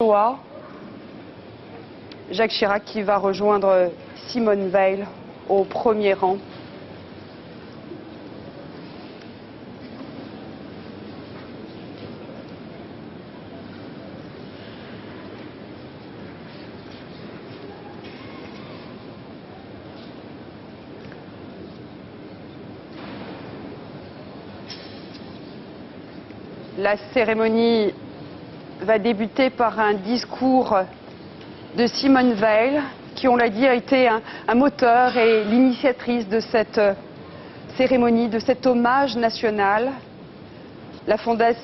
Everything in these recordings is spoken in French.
Shoah. Jacques Chirac qui va rejoindre Simone Veil au premier rang. La cérémonie va débuter par un discours de Simone Veil, qui, on l'a dit, a été un moteur et l'initiatrice de cette cérémonie, de cet hommage national. La fondation,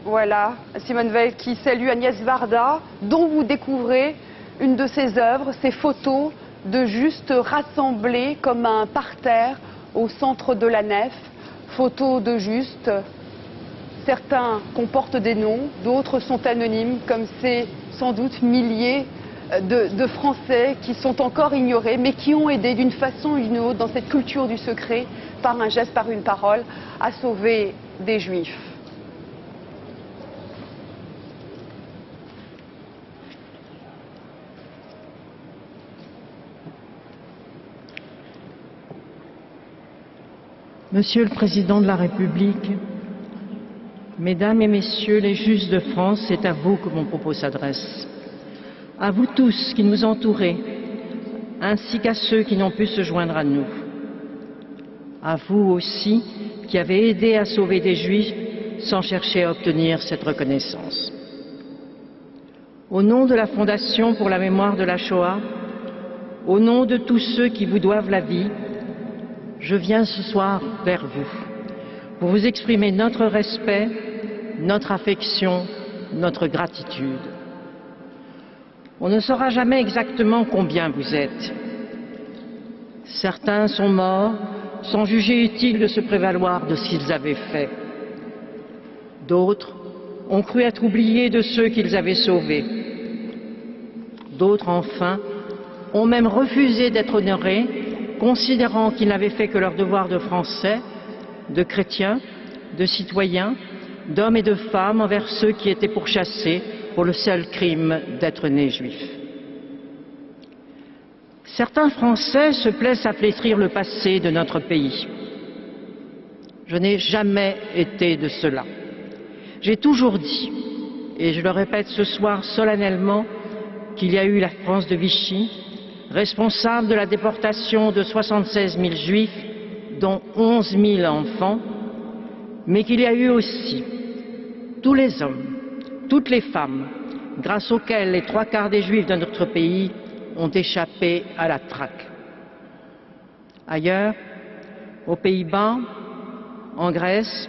voilà, Simone Veil qui salue Agnès Varda, dont vous découvrez une de ses œuvres, ses photos de Juste rassemblées comme un parterre au centre de la nef. Photos de Juste. Certains comportent des noms, d'autres sont anonymes, comme ces sans doute milliers de Français qui sont encore ignorés, mais qui ont aidé d'une façon ou d'une autre, dans cette culture du secret, par un geste, par une parole, à sauver des Juifs. Monsieur le Président de la République, Mesdames et Messieurs les juges de France, c'est à vous que mon propos s'adresse. À vous tous qui nous entourez, ainsi qu'à ceux qui n'ont pu se joindre à nous. À vous aussi qui avez aidé à sauver des Juifs sans chercher à obtenir cette reconnaissance. Au nom de la Fondation pour la mémoire de la Shoah, au nom de tous ceux qui vous doivent la vie, je viens ce soir vers vous pour vous exprimer notre respect, notre affection, notre gratitude. On ne saura jamais exactement combien vous êtes. Certains sont morts sans juger utile de se prévaloir de ce qu'ils avaient fait. D'autres ont cru être oubliés de ceux qu'ils avaient sauvés. D'autres, enfin, ont même refusé d'être honorés, considérant qu'ils n'avaient fait que leur devoir de Français, de chrétiens, de citoyens, d'hommes et de femmes envers ceux qui étaient pourchassés pour le seul crime d'être nés juifs. Certains Français se plaisent à flétrir le passé de notre pays. Je n'ai jamais été de cela. J'ai toujours dit, et je le répète ce soir solennellement, qu'il y a eu la France de Vichy, responsable de la déportation de 76 000 Juifs, dont 11 000 enfants, mais qu'il y a eu aussi tous les hommes, toutes les femmes, grâce auxquels les 3/4 des Juifs de notre pays ont échappé à la traque. Ailleurs, aux Pays-Bas, en Grèce,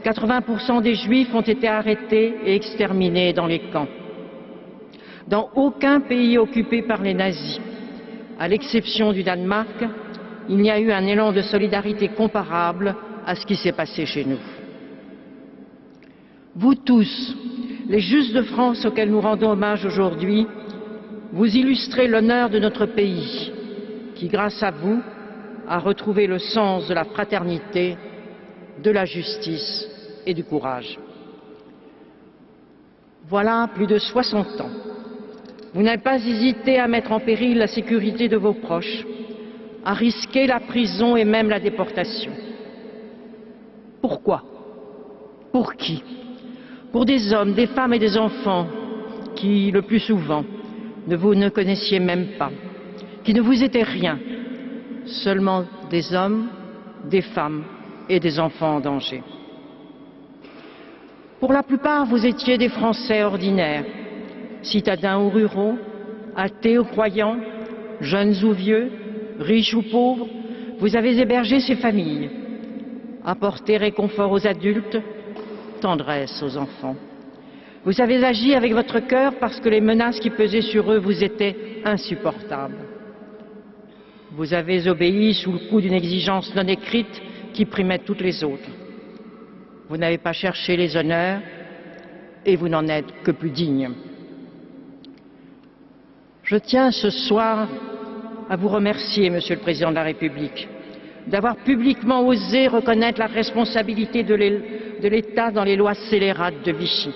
80% des Juifs ont été arrêtés et exterminés dans les camps. Dans aucun pays occupé par les nazis, à l'exception du Danemark, il n'y a eu un élan de solidarité comparable à ce qui s'est passé chez nous. Vous tous, les Justes de France auxquels nous rendons hommage aujourd'hui, vous illustrez l'honneur de notre pays, qui, grâce à vous, a retrouvé le sens de la fraternité, de la justice et du courage. Voilà plus de 60 ans. Vous n'avez pas hésité à mettre en péril la sécurité de vos proches, à risquer la prison et même la déportation. Pourquoi? Pour qui? Pour des hommes, des femmes et des enfants qui, le plus souvent, vous ne connaissiez même pas, qui ne vous étaient rien, seulement des hommes, des femmes et des enfants en danger. Pour la plupart, vous étiez des Français ordinaires, citadins ou ruraux, athées ou croyants, jeunes ou vieux, riches ou pauvres, vous avez hébergé ces familles, apporté réconfort aux adultes, tendresse aux enfants. Vous avez agi avec votre cœur parce que les menaces qui pesaient sur eux vous étaient insupportables. Vous avez obéi sous le coup d'une exigence non écrite qui primait toutes les autres. Vous n'avez pas cherché les honneurs et vous n'en êtes que plus digne. Je tiens ce soir à vous remercier, Monsieur le Président de la République, d'avoir publiquement osé reconnaître la responsabilité de l'État dans les lois scélérates de Vichy,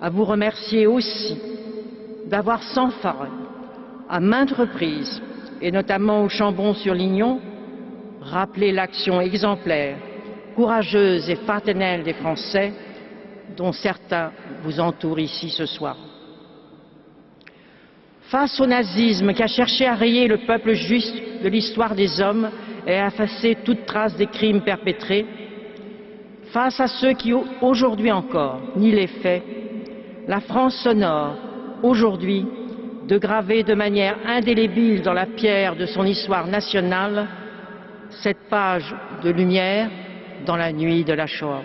à vous remercier aussi d'avoir sans faille, à maintes reprises, et notamment au Chambon-sur-Lignon, rappelé l'action exemplaire, courageuse et fraternelle des Français, dont certains vous entourent ici ce soir. Face au nazisme qui a cherché à rayer le peuple juif de l'histoire des hommes et à effacer toute trace des crimes perpétrés, face à ceux qui, aujourd'hui encore, nient les faits, la France s'honore, aujourd'hui, de graver de manière indélébile dans la pierre de son histoire nationale cette page de lumière dans la nuit de la Shoah.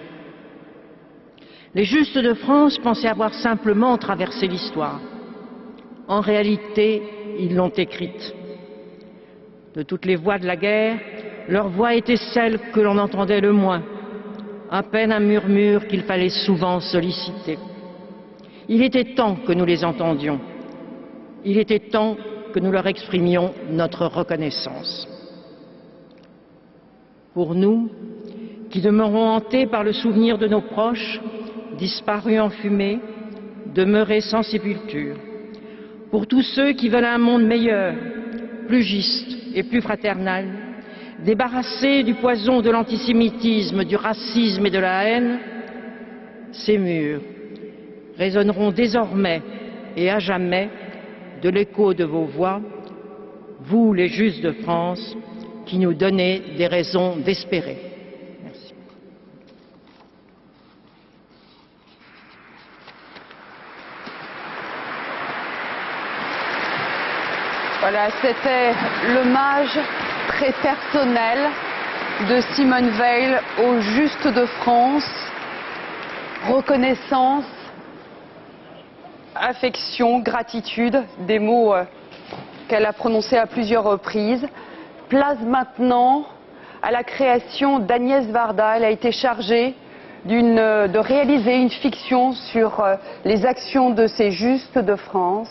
Les Justes de France pensaient avoir simplement traversé l'histoire. En réalité, ils l'ont écrite. De toutes les voix de la guerre, leur voix était celle que l'on entendait le moins, à peine un murmure qu'il fallait souvent solliciter. Il était temps que nous les entendions. Il était temps que nous leur exprimions notre reconnaissance. Pour nous, qui demeurons hantés par le souvenir de nos proches, disparus en fumée, demeurés sans sépulture, pour tous ceux qui veulent un monde meilleur, plus juste et plus fraternel, débarrassés du poison de l'antisémitisme, du racisme et de la haine, ces murs résonneront désormais et à jamais de l'écho de vos voix, vous les Justes de France, qui nous donnez des raisons d'espérer. Merci. Voilà, c'était l'hommage très personnel de Simone Veil aux Justes de France. Reconnaissance, affection, gratitude, des mots qu'elle a prononcés à plusieurs reprises. Place maintenant à la création d'Agnès Varda. Elle a été chargée de réaliser une fiction sur les actions de ces Justes de France.